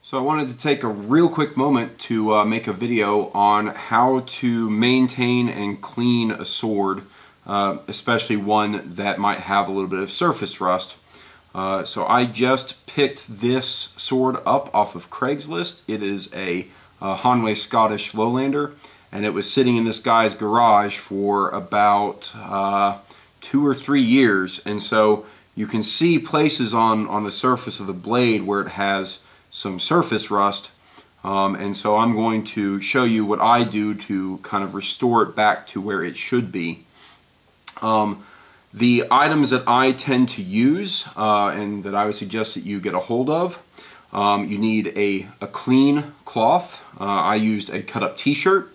So I wanted to take a real quick moment to make a video on how to maintain and clean a sword, especially one that might have a little bit of surface rust. So I just picked this sword up off of Craigslist. It is a Hanway Scottish Lowlander, and it was sitting in this guy's garage for about 2 or 3 years. And so you can see places on the surface of the blade where it has some surface rust, and so I'm going to show you what I do to kind of restore it back to where it should be. The items that I tend to use and that I would suggest that you get a hold of, you need a clean cloth. I used a cut-up t-shirt,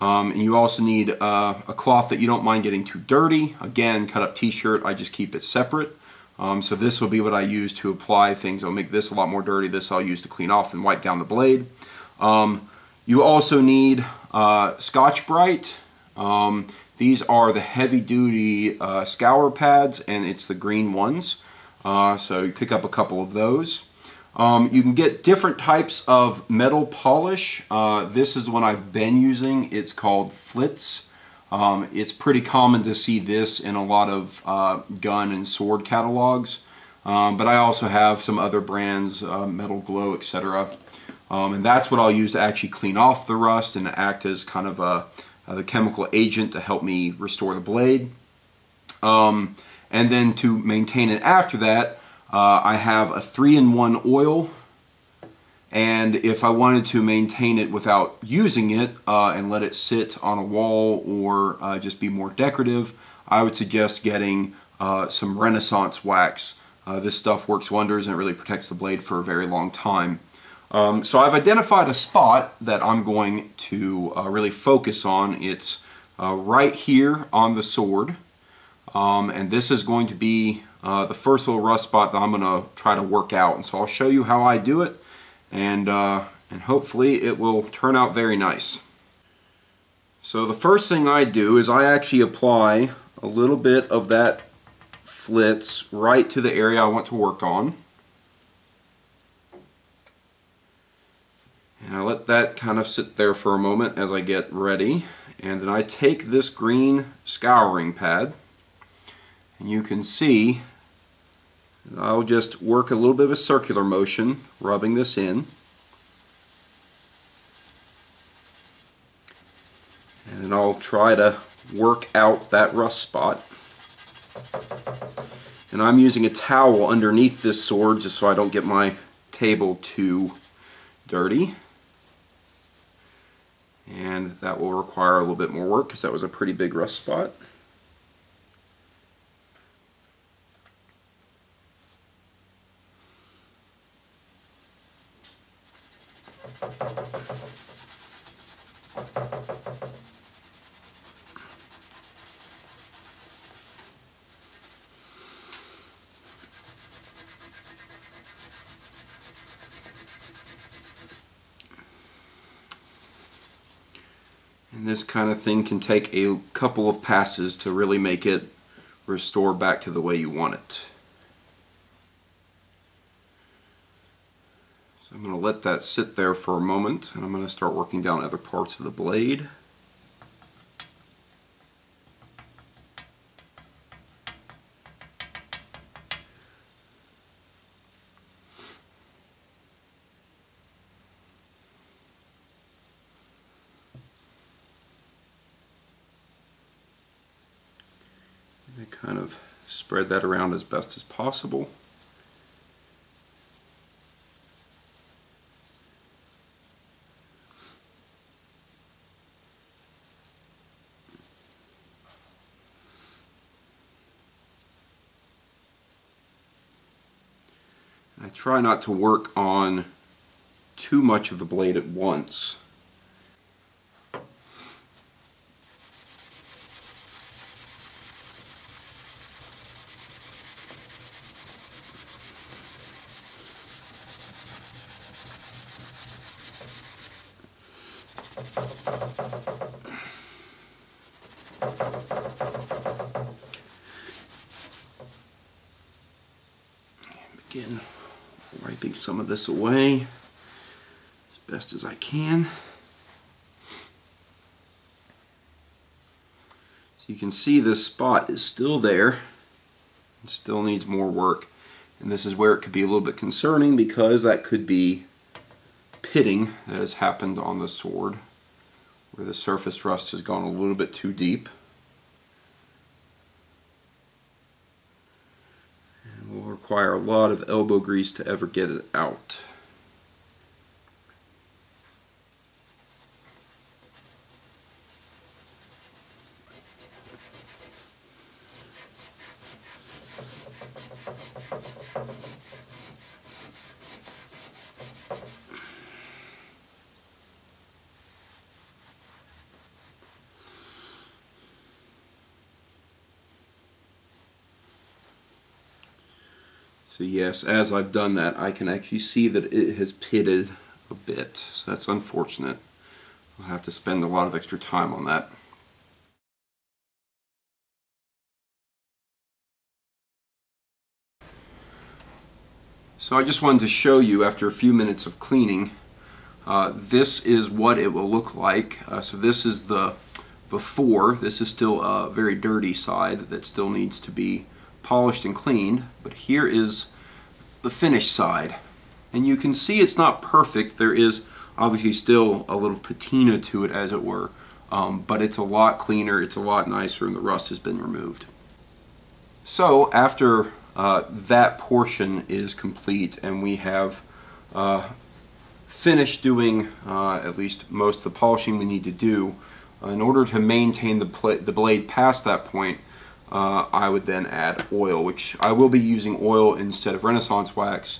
and you also need a cloth that you don't mind getting too dirty. Again, cut-up t-shirt, I just keep it separate. So this will be what I use to apply things. I'll make this a lot more dirty. This I'll use to clean off and wipe down the blade. You also need Scotch-Brite. These are the heavy-duty scour pads, and it's the green ones. So you pick up a couple of those. You can get different types of metal polish. This is one I've been using. It's called Flitz. It's pretty common to see this in a lot of gun and sword catalogs, but I also have some other brands, Metal Glow, etc. And that's what I'll use to actually clean off the rust and act as kind of the chemical agent to help me restore the blade. And then to maintain it after that, I have a 3-in-1 oil. And if I wanted to maintain it without using it and let it sit on a wall or just be more decorative, I would suggest getting some Renaissance wax. This stuff works wonders and it really protects the blade for a very long time. So I've identified a spot that I'm going to really focus on. It's right here on the sword. And this is going to be the first little rust spot that I'm going to try to work out. And so I'll show you how I do it. And hopefully it will turn out very nice. So the first thing I do is I actually apply a little bit of that Flitz right to the area I want to work on. And I let that kind of sit there for a moment as I get ready. And then I take this green scouring pad, and you can see I'll just work a little bit of a circular motion, rubbing this in. And then I'll try to work out that rust spot. And I'm using a towel underneath this sword just so I don't get my table too dirty. And that will require a little bit more work because that was a pretty big rust spot. And this kind of thing can take a couple of passes to really make it restore back to the way you want it. So I'm going to let that sit there for a moment, and I'm going to start working down other parts of the blade. And kind of spread that around as best as possible. I try not to work on too much of the blade at once. Again, wiping some of this away. best as I can. So you can see this spot is still there. It still needs more work. And this is where it could be a little bit concerning, because that could be pitting that has happened on the sword, where the surface rust has gone a little bit too deep. And will require a lot of elbow grease to ever get it out. So yes, as I've done that, I can actually see that it has pitted a bit. So that's unfortunate. I'll have to spend a lot of extra time on that. So I just wanted to show you, after a few minutes of cleaning, this is what it will look like. So this is the before. This is still a very dirty side that still needs to be polished and cleaned, but here is the finished side, and you can see it's not perfect. There is obviously still a little patina to it, as it were, but it's a lot cleaner, it's a lot nicer, and the rust has been removed. So after that portion is complete and we have finished doing at least most of the polishing we need to do, in order to maintain the blade past that point, I would then add oil, which I will be using oil instead of Renaissance wax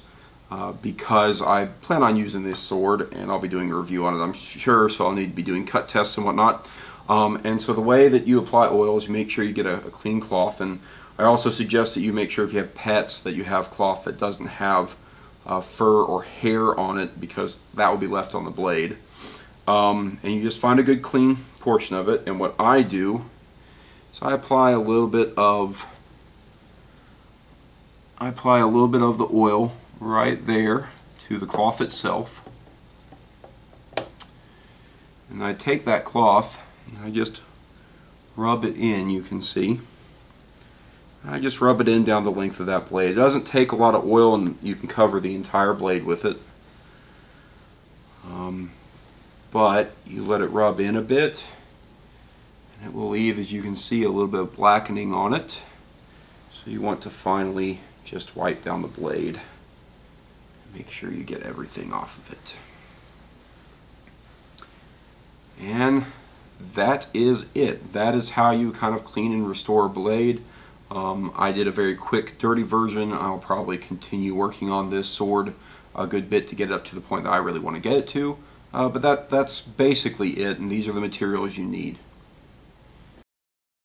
because I plan on using this sword, and I'll be doing a review on it, I'm sure, so I'll need to be doing cut tests and whatnot. And so the way that you apply oil is you make sure you get a clean cloth, and I also suggest that you make sure if you have pets that you have cloth that doesn't have fur or hair on it, because that will be left on the blade. And you just find a good clean portion of it, and what I do, so I apply a little bit of the oil right there to the cloth itself, and I take that cloth and I just rub it in. You can see I just rub it in down the length of that blade. It doesn't take a lot of oil, and you can cover the entire blade with it, but you let it rub in a bit. It will leave, as you can see, a little bit of blackening on it. So you want to finally just wipe down the blade. Make sure you get everything off of it. And that is it. That is how you kind of clean and restore a blade. I did a very quick, dirty version. I'll probably continue working on this sword a good bit to get it up to the point that I really want to get it to. But that's basically it, and these are the materials you need.